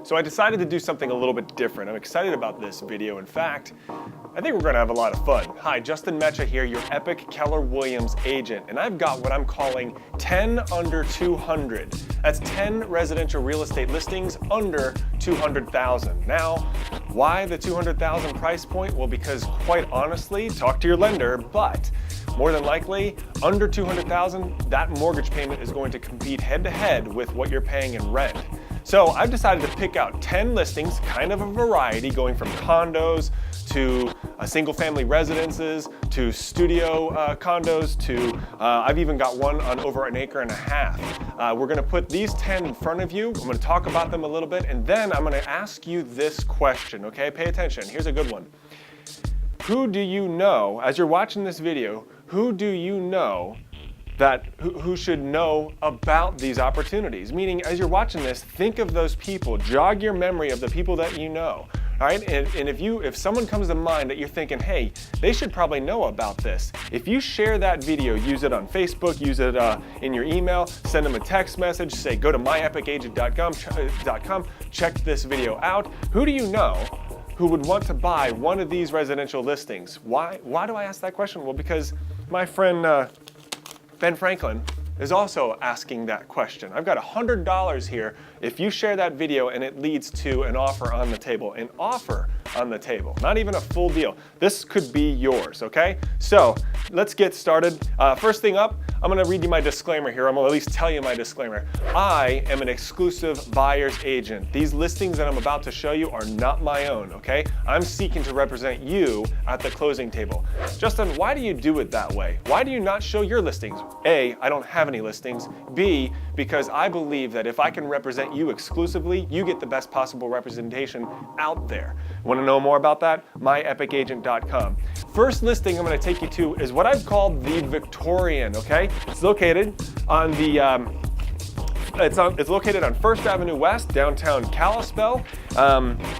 So I decided to do something a little bit different. I'm excited about this video. In fact, I think we're gonna have a lot of fun. Hi, Justin Meccia here, your epic Keller Williams agent, and I've got what I'm calling 10 under 200. That's 10 residential real estate listings under 200,000. Now, why the 200,000 price point? Well, because quite honestly, talk to your lender, but more than likely, under 200,000, that mortgage payment is going to compete head to head with what you're paying in rent. So I've decided to pick out 10 listings, kind of a variety, going from condos to single family residences, to studio condos, to I've even got one on over an acre and a half. We're gonna put these 10 in front of you. I'm gonna talk about them a little bit, and then I'm gonna ask you this question, okay? Pay attention, here's a good one. Who do you know, as you're watching this video, who do you know who should know about these opportunities? Meaning, as you're watching this, think of those people, jog your memory of the people that you know. All right, and if someone comes to mind that you're thinking, hey, they should probably know about this, if you share that video, use it on Facebook, use it in your email, send them a text message, say go to myepicagent.com, check this video out. Who do you know who would want to buy one of these residential listings? Why do I ask that question? Well, because my friend Ben Franklin is also asking that question. I've got $100 here if you share that video and it leads to an offer on the table. An offer on the table, not even a full deal. This could be yours, okay? So let's get started. First thing up, I'm gonna read you my disclaimer here. I'm gonna at least tell you my disclaimer. I am an exclusive buyer's agent. These listings that I'm about to show you are not my own, okay? I'm seeking to represent you at the closing table. Justin, why do you do it that way? Why do you not show your listings? A, I don't have any listings. B, because I believe that if I can represent you exclusively, you get the best possible representation out there. Want to know more about that? myepicagent.com. First listing I'm going to take you to is what I've called the Victorian, okay? It's located on the it's located on 1st Avenue West, downtown Kalispell.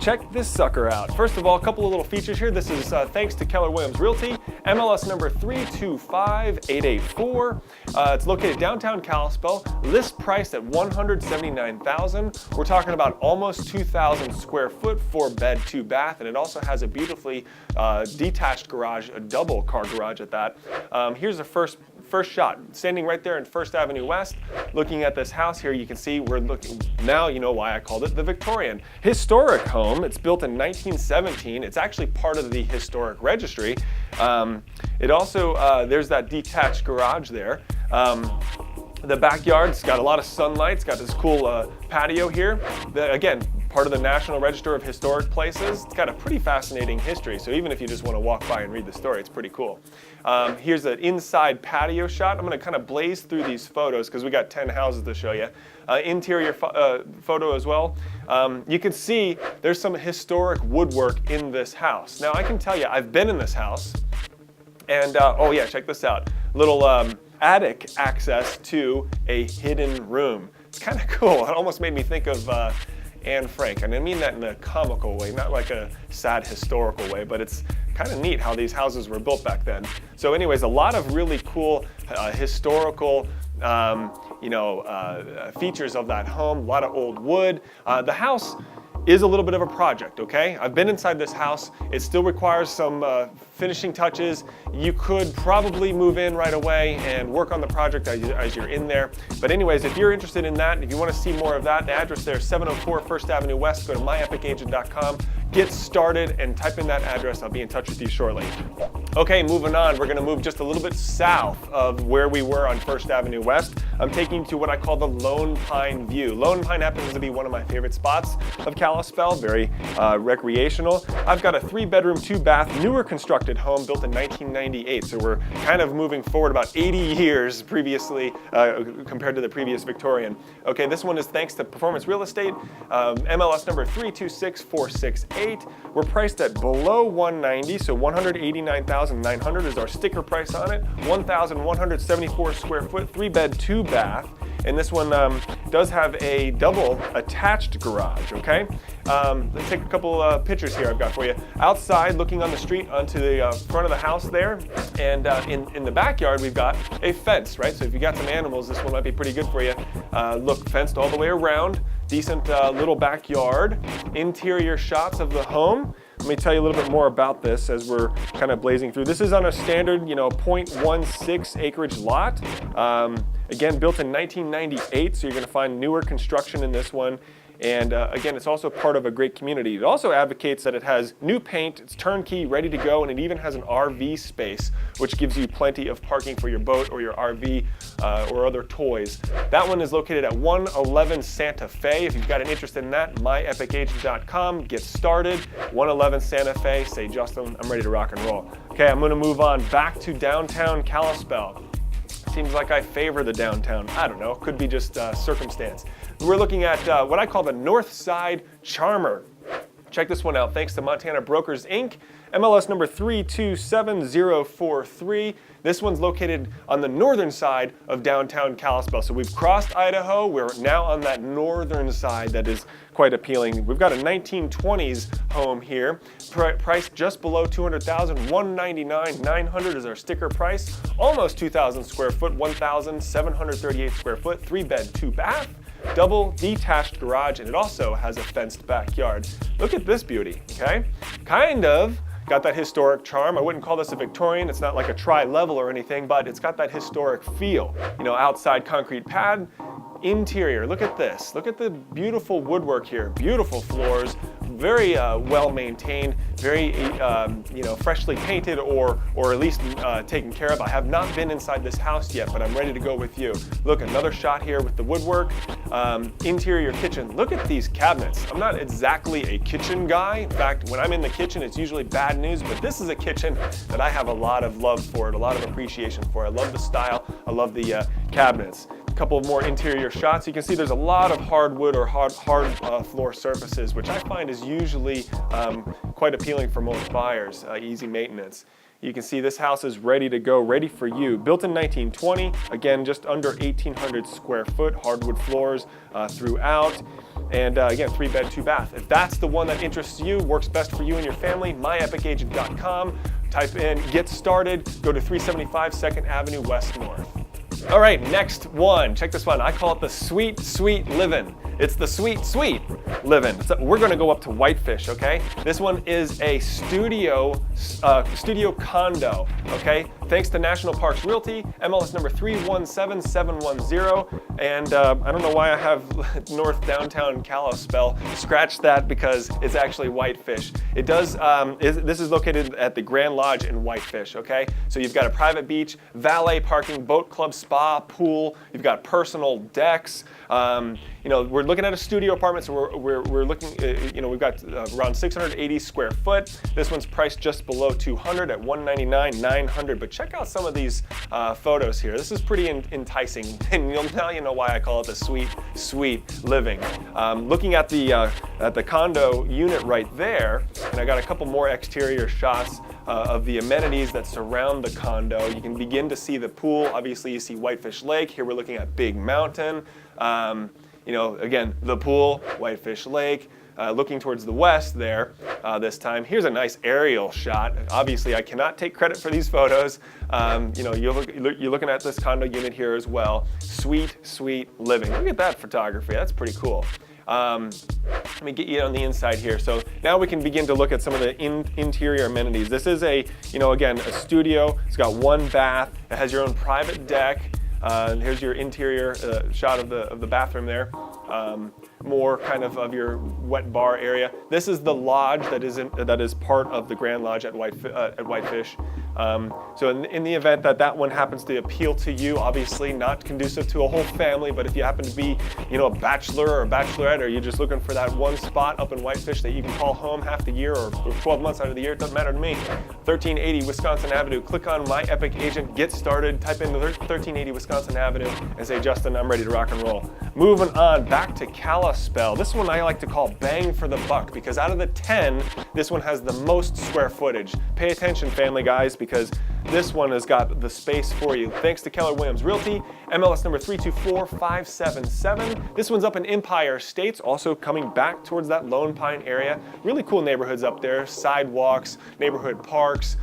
Check this sucker out. First of all, a couple of little features here. This is thanks to Keller Williams Realty, MLS number 325884. It's located downtown Kalispell, list priced at $179,000. We're talking about almost 2,000 square foot, 4-bed, 2-bath, and it also has a beautifully detached garage, a double car garage at that. Here's the first shot, standing right there in 1st Avenue West, looking at this house here. You can see we're looking, now you know why I called it the Victorian. Historic home, it's built in 1917. It's actually part of the historic registry. It also, there's that detached garage there. The backyard's got a lot of sunlight. It's got this cool patio here. Again, part of the National Register of Historic Places. It's got a pretty fascinating history, so even if you just want to walk by and read the story, it's pretty cool. Here's an inside patio shot. I'm going to kind of blaze through these photos because we got 10 houses to show you. Interior photo as well. You can see there's some historic woodwork in this house. Now, I can tell you, I've been in this house, and oh yeah, check this out. Little attic access to a hidden room. It's kind of cool. It almost made me think of Anne Frank, and I mean that in a comical way, not like a sad historical way, but it's kind of neat how these houses were built back then. So anyways, a lot of really cool historical features of that home, a lot of old wood. The house is a little bit of a project, okay? I've been inside this house. It still requires some finishing touches. You could probably move in right away and work on the project as you're in there. But anyways, if you're interested in that, if you want to see more of that, the address there is 704 1st Avenue West. Go to myepicagent.com, get started, and type in that address. I'll be in touch with you shortly. Okay, moving on. We're going to move just a little bit south of where we were on 1st Avenue West. I'm taking you to what I call the Lone Pine View. Lone Pine happens to be one of my favorite spots of Kalispell, very recreational. I've got a 3-bedroom, 2-bath, newer constructed home built in 1998. So we're kind of moving forward about 80 years previously compared to the previous Victorian. Okay, this one is thanks to Performance Real Estate, MLS number 326468. We're priced at below 190, so 189,900 is our sticker price on it. 1,174 square foot, 3-bed, 2-bath. And this one does have a double attached garage, okay? Let's take a couple pictures here I've got for you. Outside, looking on the street onto the front of the house there. And in the backyard, we've got a fence, right? So if you got some animals, this one might be pretty good for you. Look, fenced all the way around. decent little backyard. Interior shots of the home. Let me tell you a little bit more about this as we're kind of blazing through. This is on a standard, 0.16 acreage lot. Again, built in 1998, so you're going to find newer construction in this one. And again, it's also part of a great community. It also advocates that it has new paint, it's turnkey, ready to go, and it even has an RV space, which gives you plenty of parking for your boat or your RV or other toys. That one is located at 111 Santa Fe. If you've got an interest in that, myepicagent.com. Get started. 111 Santa Fe. Say, Justin, I'm ready to rock and roll. Okay, I'm going to move on back to downtown Kalispell. Seems like I favor the downtown. I don't know, could be just circumstance. We're looking at what I call the North Side Charmer. Check this one out, thanks to Montana Brokers Inc. MLS number 327043. This one's located on the northern side of downtown Kalispell. So we've crossed Idaho, we're now on that northern side that is quite appealing. We've got a 1920s home here, priced just below $200,000, $199,900 is our sticker price, almost 2,000 square foot, 1,738 square foot, 3-bed, 2-bath. Double detached garage, and it also has a fenced backyard. Look at this beauty, okay? Kind of got that historic charm. I wouldn't call this a Victorian. It's not like a tri-level or anything, but it's got that historic feel. Outside concrete pad. Interior, look at this. Look at the beautiful woodwork here. Beautiful floors, very well maintained, very freshly painted or at least taken care of. I have not been inside this house yet, but I'm ready to go with you. Look, another shot here with the woodwork. Interior kitchen. Look at these cabinets. I'm not exactly a kitchen guy. In fact, when I'm in the kitchen, it's usually bad news, but this is a kitchen that I have a lot of love for it, a lot of appreciation for. I love the style. I love the cabinets. A couple of more interior shots. You can see there's a lot of hardwood or hard floor surfaces, which I find is usually quite appealing for most buyers, easy maintenance. You can see this house is ready to go, ready for you. Built in 1920, again, just under 1,800 square foot, hardwood floors throughout. And again, 3-bed, 2-bath. If that's the one that interests you, works best for you and your family, myepicagent.com. Type in get started, go to 375 2nd Avenue West North. All right, next one. Check this one. I call it the sweet, sweet livin'. It's the sweet, sweet livin'. So we're gonna go up to Whitefish, okay? This one is a studio condo, okay? Thanks to National Parks Realty, MLS number 317710. And I don't know why I have North Downtown Kalispell. Scratch that because it's actually Whitefish. It does, this is located at the Grand Lodge in Whitefish, okay? So you've got a private beach, valet parking, boat club, spa, pool. You've got personal decks. We're looking at a studio apartment, so we're looking, we've got around 680 square foot. This one's priced just below 200 at 199,900. But check out some of these photos here. This is pretty enticing, and now you know why I call it the sweet, sweet living. Looking at the condo unit right there, and I got a couple more exterior shots of the amenities that surround the condo. You can begin to see the pool. Obviously, you see Whitefish Lake. Here we're looking at Big Mountain. Again, the pool, Whitefish Lake. Looking towards the west there this time. Here's a nice aerial shot. Obviously, I cannot take credit for these photos. You're looking at this condo unit here as well. Sweet, sweet living. Look at that photography. That's pretty cool. Let me get you on the inside here. So now we can begin to look at some of the interior amenities. This is again, a studio. It's got 1 bath. It has your own private deck. Here's your interior shot of the bathroom there. More kind of your wet bar area. This is the lodge that is part of the Grand Lodge at Whitefish. So in the event that one happens to appeal to you, obviously not conducive to a whole family, but if you happen to be, a bachelor or a bachelorette, or you're just looking for that one spot up in Whitefish that you can call home half the year or 12 months out of the year, it doesn't matter to me. 1380 Wisconsin Avenue. Click on My Epic Agent, get started, type in 1380 Wisconsin Avenue, and say, Justin, I'm ready to rock and roll. Moving on back to Kalispell. This one I like to call bang for the buck because out of the 10, this one has the most square footage. Pay attention, family guys, because this one has got the space for you. Thanks to Keller Williams Realty, MLS number 324577. This one's up in Empire Estates, also coming back towards that Lone Pine area. Really cool neighborhoods up there, sidewalks, neighborhood parks,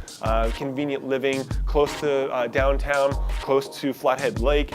convenient living, close to downtown, close to Flathead Lake.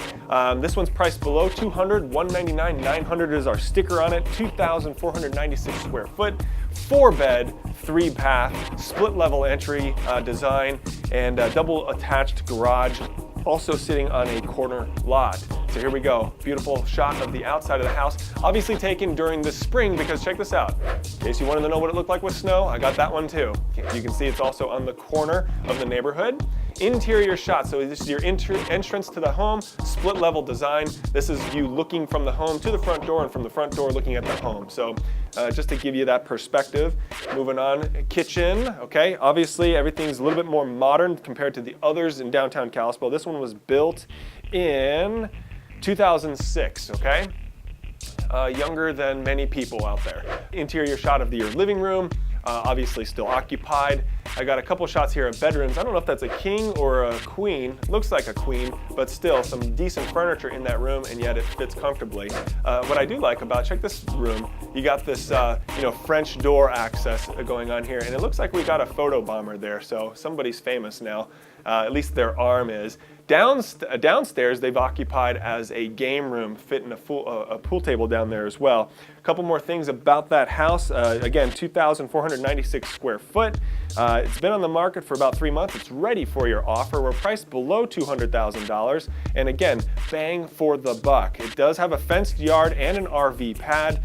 This one's priced below $200, $199, $900 is our sticker on it, 2,496 square foot, 4-bed, 3-bath, split level entry design, and double attached garage, also sitting on a corner lot. So here we go, beautiful shot of the outside of the house, obviously taken during the spring because check this out. In case you wanted to know what it looked like with snow, I got that one too. You can see it's also on the corner of the neighborhood. Interior shot, so this is your entrance to the home, split level design. This is you looking from the home to the front door and from the front door looking at the home. So just to give you that perspective. Moving on, kitchen, okay? Obviously everything's a little bit more modern compared to the others in downtown Kalispell. This one was built in 2006, okay? Younger than many people out there. Interior shot of your living room, obviously still occupied. I got a couple shots here of bedrooms. I don't know if that's a king or a queen. Looks like a queen, but still some decent furniture in that room, and yet it fits comfortably. What I do like about, check this room, you got this French door access going on here, and it looks like we got a photo bomber there, so somebody's famous now. At least their arm is. Downstairs, they've occupied as a game room, fitting a pool table down there as well. A couple more things about that house. Again, 2,496 square foot. It's been on the market for about 3 months. It's ready for your offer. We're priced below $200,000. And again, bang for the buck. It does have a fenced yard and an RV pad,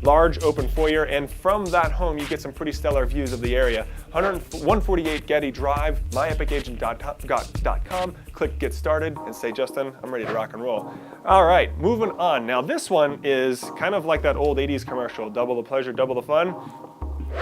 large open foyer, and from that home, you get some pretty stellar views of the area. 148 Getty Drive, myepicagent.com. Click Get Started and say, Justin, I'm ready to rock and roll. All right, moving on. Now this one is kind of like that old 80s commercial, double the pleasure, double the fun.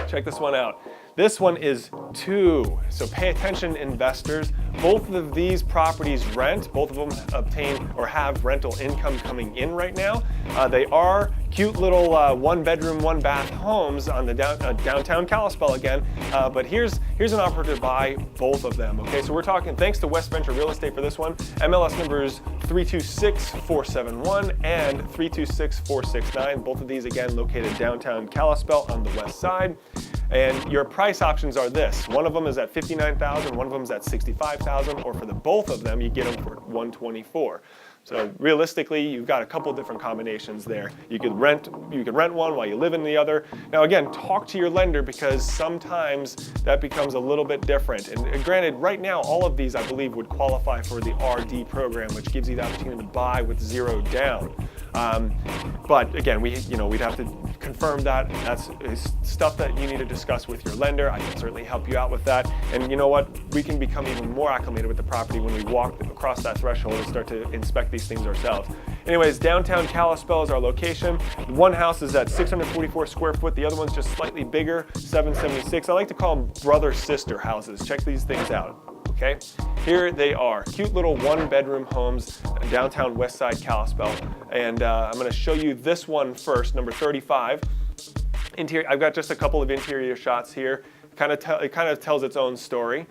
Check this one out. This one is 2, so pay attention investors. Both of these properties rent, both of them obtain or have rental income coming in right now. They are cute little 1-bedroom, 1-bath homes on the downtown Kalispell again, but here's an offer to buy both of them, okay? So we're talking, thanks to West Venture Real Estate for this one, MLS numbers 326471 and 326469, both of these again located downtown Kalispell on the west side. And your price options are this. One of them is at $59,000, one of them is at $65,000, or for the both of them, you get them for $124,000. So realistically, you've got a couple different combinations there. You could rent one while you live in the other. Now again, talk to your lender because sometimes that becomes a little bit different. And granted, right now, all of these I believe would qualify for the RD program, which gives you the opportunity to buy with 0 down. But again, we'd have to confirm that. That's stuff that you need to discuss with your lender. I can certainly help you out with that. And you know what? We can become even more acclimated with the property when we walk across that threshold and start to inspect these things ourselves. Anyways, downtown Kalispell is our location. One house is at 644 square foot. The other one's just slightly bigger, 776. I like to call them brother-sister houses. Check these things out. Okay, here they are, cute little 1-bedroom homes, downtown west side Kalispell. And I'm going to show you this one first, number 35. Interior, I've got just a couple of interior shots here. It kind of tells its own story.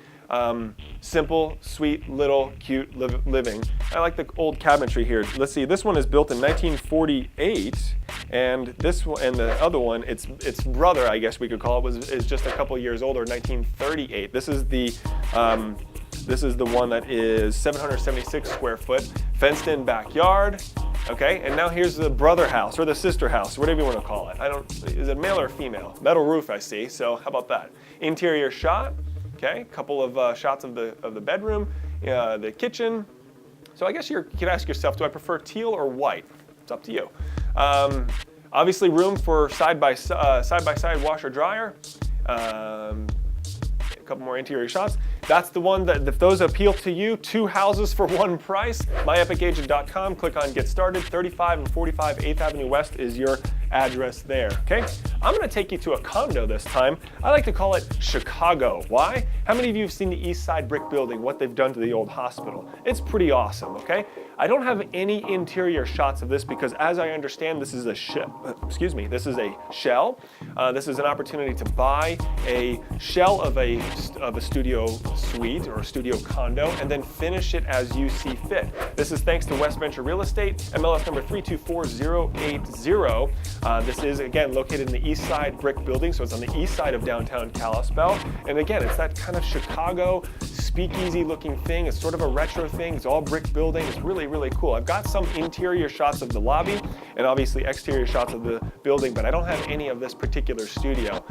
Simple, sweet, little, cute living. I like the old cabinetry here. Let's see, this one is built in 1948, and this one and the other one, its brother, I guess we could call it, is just a couple years older, 1938. This is the one that is 776 square foot, fenced in backyard. Okay, and now here's the brother house or the sister house, whatever you want to call it. Is it male or female? Metal roof, I see. So how about that? Interior shot. Okay, a couple of shots of the bedroom, the kitchen. So I guess you could ask yourself, do I prefer teal or white? It's up to you. Obviously, room for side-by-side washer dryer. A couple more interior shots. That's the one that, if those appeal to you, 2 houses for 1 price. myepicagent.com. Click on Get Started. 35 and 45 8th Avenue West is your address there. Okay. I'm going to take you to a condo this time. I like to call it Chicago. Why? How many of you have seen the East Side brick building, what they've done to the old hospital? It's pretty awesome, okay? I don't have any interior shots of this because, as I understand, this is a this is a shell. This is an opportunity to buy a shell of a studio suite or a studio condo and then finish it as you see fit. This is thanks to West Venture Real Estate, MLS number 324080. This is, again, located in the East Side brick building, so it's on the east side of downtown Kalispell. And again, it's that kind of Chicago speakeasy looking thing. It's sort of a retro thing. It's all brick building. It's really, really cool. I've got some interior shots of the lobby and obviously exterior shots of the building, but I don't have any of this particular studio.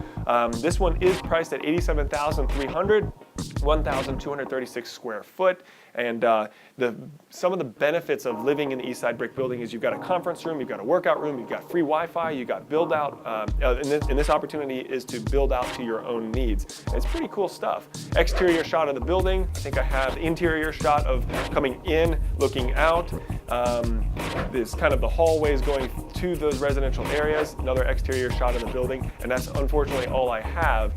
This one is priced at $87,300, 1,236 square foot. And some of the benefits of living in the East Side brick building is you've got a conference room, you've got a workout room, you've got free Wi-Fi, you've got build out, and this opportunity is to build out to your own needs. It's pretty cool stuff. Exterior shot of the building. I think I have interior shot of coming in, looking out. This kind of the hallways going to those residential areas. Another exterior shot of the building, and that's unfortunately all I have.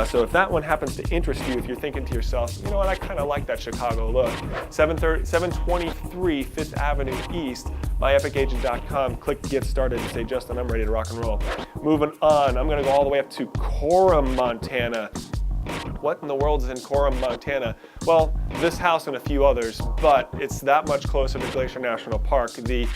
So if that one happens to interest you, if you're thinking to yourself, you know what, I kind of like that Chicago look. 723 Fifth Avenue East, myepicagent.com. Click Get Started and say, Justin, I'm ready to rock and roll. Moving on, I'm going to go all the way up to Coram, Montana. What in the world is in Coram, Montana? Well, this house and a few others, but it's that much closer to Glacier National Park, the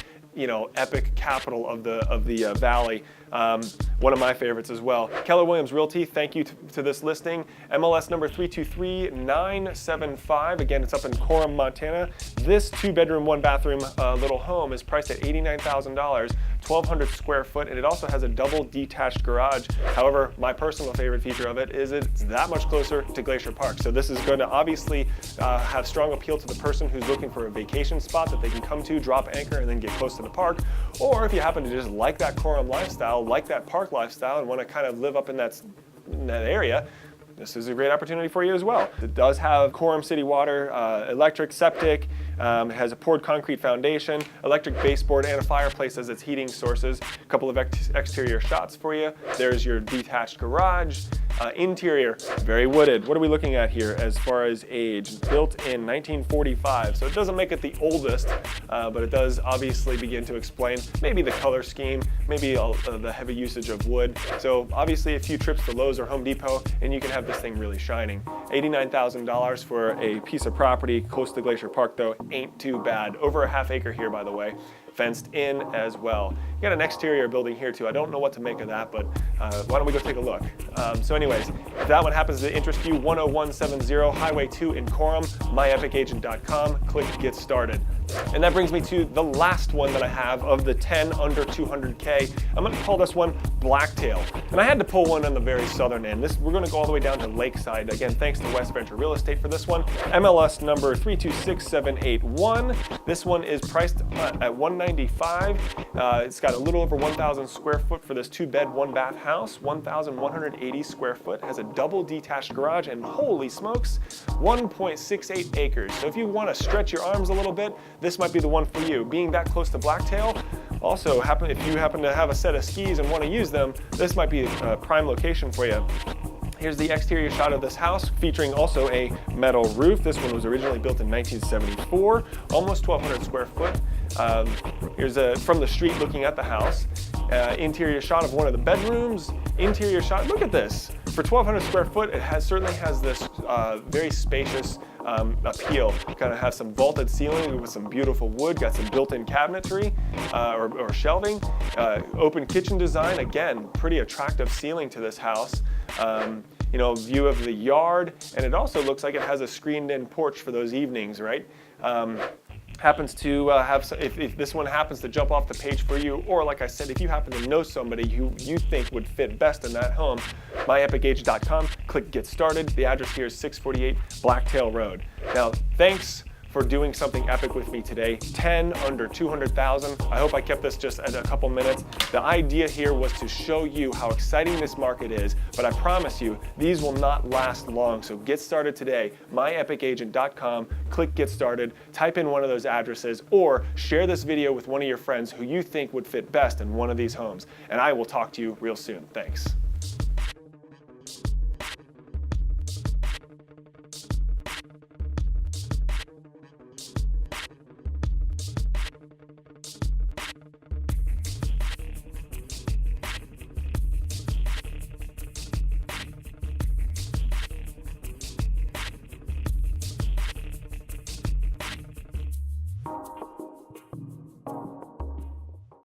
epic capital of the valley. One of my favorites as well. Keller Williams Realty, thank you to this listing. MLS number 323975. Again, it's up in Coram, Montana. This 2-bedroom, 1-bathroom little home is priced at $89,000, 1,200 square foot, and it also has a double detached garage. However, my personal favorite feature of it is it's that much closer to Glacier Park. So this is going to obviously have strong appeal to the person who's looking for a vacation spot that they can come to, drop anchor, and then get close to the park. Or if you happen to just like that Coram lifestyle, like that park lifestyle, and want to kind of live up in that area, this is a great opportunity for you as well. It does have Coram City Water, electric, septic. It has a poured concrete foundation, electric baseboard, and a fireplace as its heating sources. A couple of exterior shots for you. There's your detached garage. Interior, very wooded. What are we looking at here as far as age? Built in 1945, so it doesn't make it the oldest, but it does obviously begin to explain maybe the color scheme, maybe the heavy usage of wood. So obviously a few trips to Lowe's or Home Depot, and you can have this thing really shining. $89,000 for a piece of property close to Glacier Park, though, ain't too bad. Over a half acre here, by the way. Fenced in as well. You got an exterior building here too. I don't know what to make of that, but why don't we go take a look? So anyways, if that one happens to interest you, 10170 Highway 2 in Coram, myepicagent.com. Click Get Started. And that brings me to the last one that I have of the 10 under 200K. I'm going to call this one Blacktail. And I had to pull one on the very southern end. We're going to go all the way down to Lakeside. Again, thanks to West Venture Real Estate for this one. MLS number 326781. This one is priced at $195. It's got a little over 1,000 square foot for this 2-bed, 1-bath house. 1,180 square foot. Has a double detached garage, and holy smokes, 1.68 acres. So if you want to stretch your arms a little bit, this might be the one for you. Being that close to Blacktail, also if you happen to have a set of skis and want to use them, this might be a prime location for you. Here's the exterior shot of this house, featuring also a metal roof. This one was originally built in 1974, almost 1,200 square foot. Here's from the street looking at the house. Interior shot of one of the bedrooms. Interior shot, look at this. For 1,200 square foot, it certainly has this very spacious appeal. Kind of has some vaulted ceiling with some beautiful wood, got some built-in cabinetry or shelving. Open kitchen design, again, pretty attractive ceiling to this house. View of the yard, and it also looks like it has a screened-in porch for those evenings, right? Happens to if this one happens to jump off the page for you, or like I said, if you happen to know somebody who you think would fit best in that home, myepicagent.com, click Get Started. The address here is 648 Blacktail Road. Now, thanks for doing something epic with me today. 10 under 200,000. I hope I kept this just at a couple minutes. The idea here was to show you how exciting this market is, but I promise you, these will not last long. So get started today, myepicagent.com, click get started, type in one of those addresses, or share this video with one of your friends who you think would fit best in one of these homes. And I will talk to you real soon. Thanks.